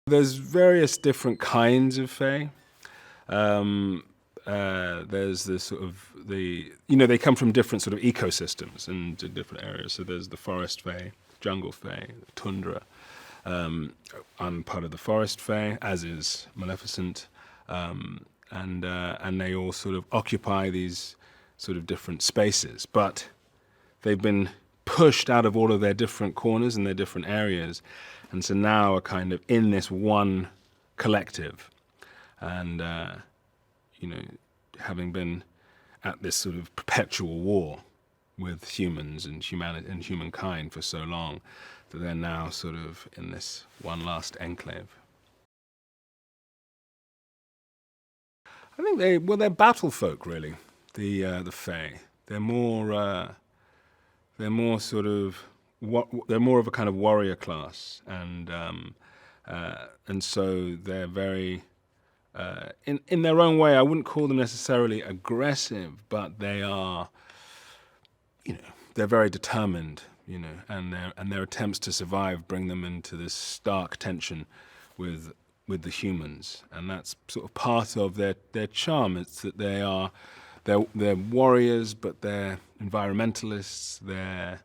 There's various different kinds of fae. There's this sort of they come from different sort of ecosystems and different areas. So there's the forest fae, jungle fae, tundra. I'm part of the forest fae, as is Maleficent, and they all sort of occupy these sort of different spaces, but they've been pushed out of all of their different corners and their different areas, and so now are kind of in this one collective, and having been at this sort of perpetual war with humans and humanity and humankind for so long, that they're now sort of in this one last enclave. I think they're battle folk, really. The fae. They're more sort of they're more of a kind of warrior class, and so they're very in their own way. I wouldn't call them necessarily aggressive, but they are, they're very determined, and their attempts to survive bring them into this stark tension with the humans, and that's sort of part of their charm. It's that they're warriors, but they're environmentalists. They're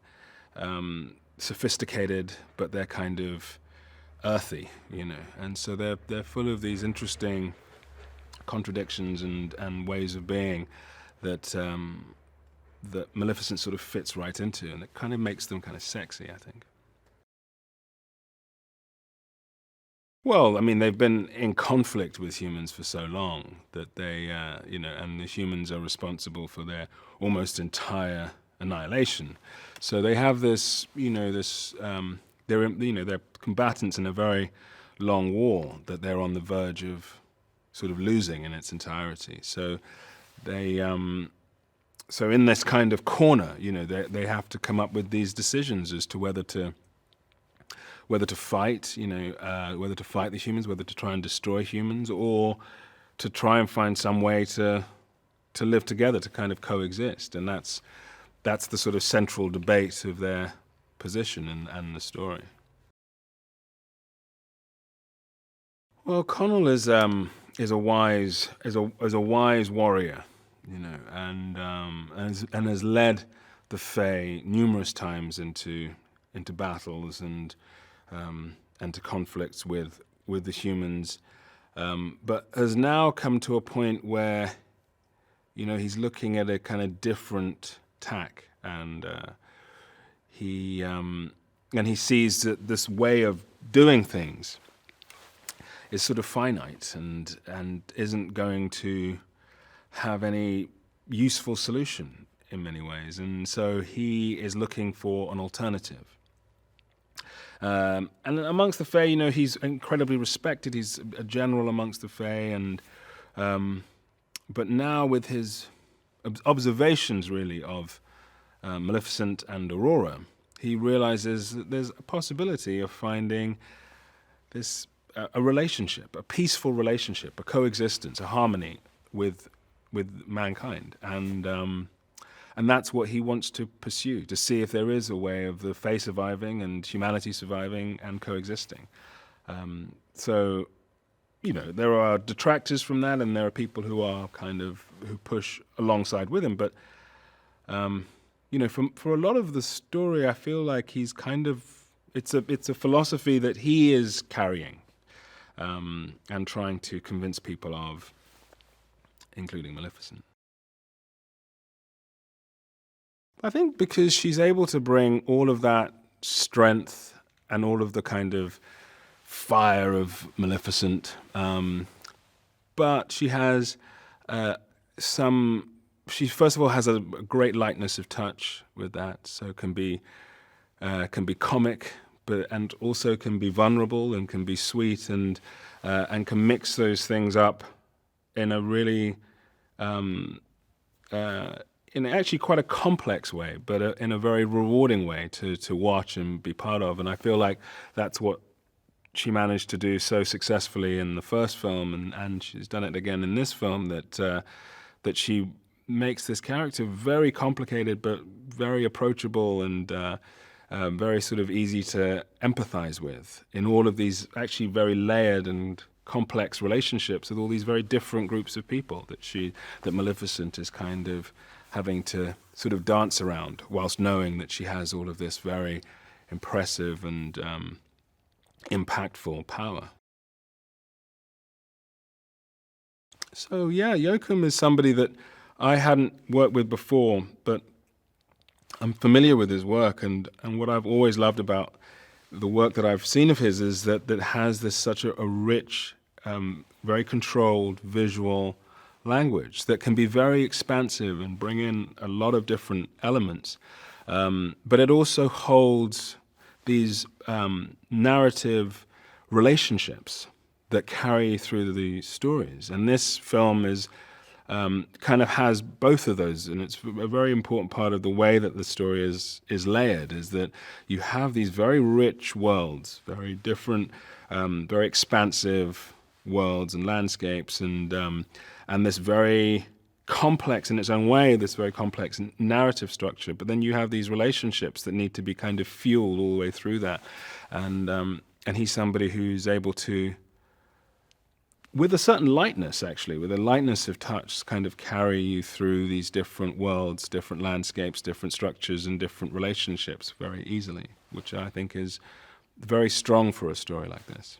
sophisticated, but they're kind of earthy, and so they're full of these interesting contradictions and ways of being that Maleficent sort of fits right into, and it kind of makes them kind of sexy, I think. Well, I mean, they've been in conflict with humans for so long that they, and the humans are responsible for their almost entire annihilation. So they have this, they're combatants in a very long war that they're on the verge of sort of losing in its entirety. So they, so in this kind of corner, they have to come up with these decisions as to whether to fight, whether to fight the humans, whether to try and destroy humans, or to try and find some way to live together, to kind of coexist. And that's the sort of central debate of their position and the story. Well, Conall is a wise warrior, and has led the Fae numerous times into battles and to conflicts with the humans, but has now come to a point where, he's looking at a kind of different tack, and he sees that this way of doing things is sort of finite and isn't going to have any useful solution in many ways, and so he is looking for an alternative. And amongst the Fae, he's incredibly respected. He's a general amongst the Fae, and but now with his observations, really, of Maleficent and Aurora, he realizes that there's a possibility of finding this a relationship, a peaceful relationship, a coexistence, a harmony with mankind, and that's what he wants to pursue, to see if there is a way of the Fae surviving and humanity surviving and coexisting. So, there are detractors from that, and there are people who are who push alongside with him. But, for a lot of the story, I feel like he's it's a philosophy that he is carrying, and trying to convince people of, including Maleficent. I think because she's able to bring all of that strength and all of the kind of fire of Maleficent, but she has she first of all has a great lightness of touch with that, so can be comic, and also can be vulnerable and can be sweet, and can mix those things up in a really in actually quite a complex way, but in a very rewarding way to watch and be part of. And I feel like that's what she managed to do so successfully in the first film, and she's done it again in this film, that she makes this character very complicated but very approachable, and very sort of easy to empathize with in all of these actually very layered and complex relationships with all these very different groups of people that Maleficent is kind of having to sort of dance around, whilst knowing that she has all of this very impressive and impactful power. So yeah, Joachim is somebody that I hadn't worked with before, but I'm familiar with his work, and what I've always loved about the work that I've seen of his is that has this such a rich, very controlled visual language that can be very expansive and bring in a lot of different elements. But it also holds these narrative relationships that carry through the stories. And this film is kind of has both of those, and it's a very important part of the way that the story is layered, is that you have these very rich worlds, very different, very expansive worlds and landscapes, and this very complex in its own way, this very complex narrative structure. But then you have these relationships that need to be kind of fueled all the way through that, and he's somebody who's able to, with a certain lightness, actually, with a lightness of touch, kind of carry you through these different worlds, different landscapes, different structures, and different relationships very easily, which I think is very strong for a story like this.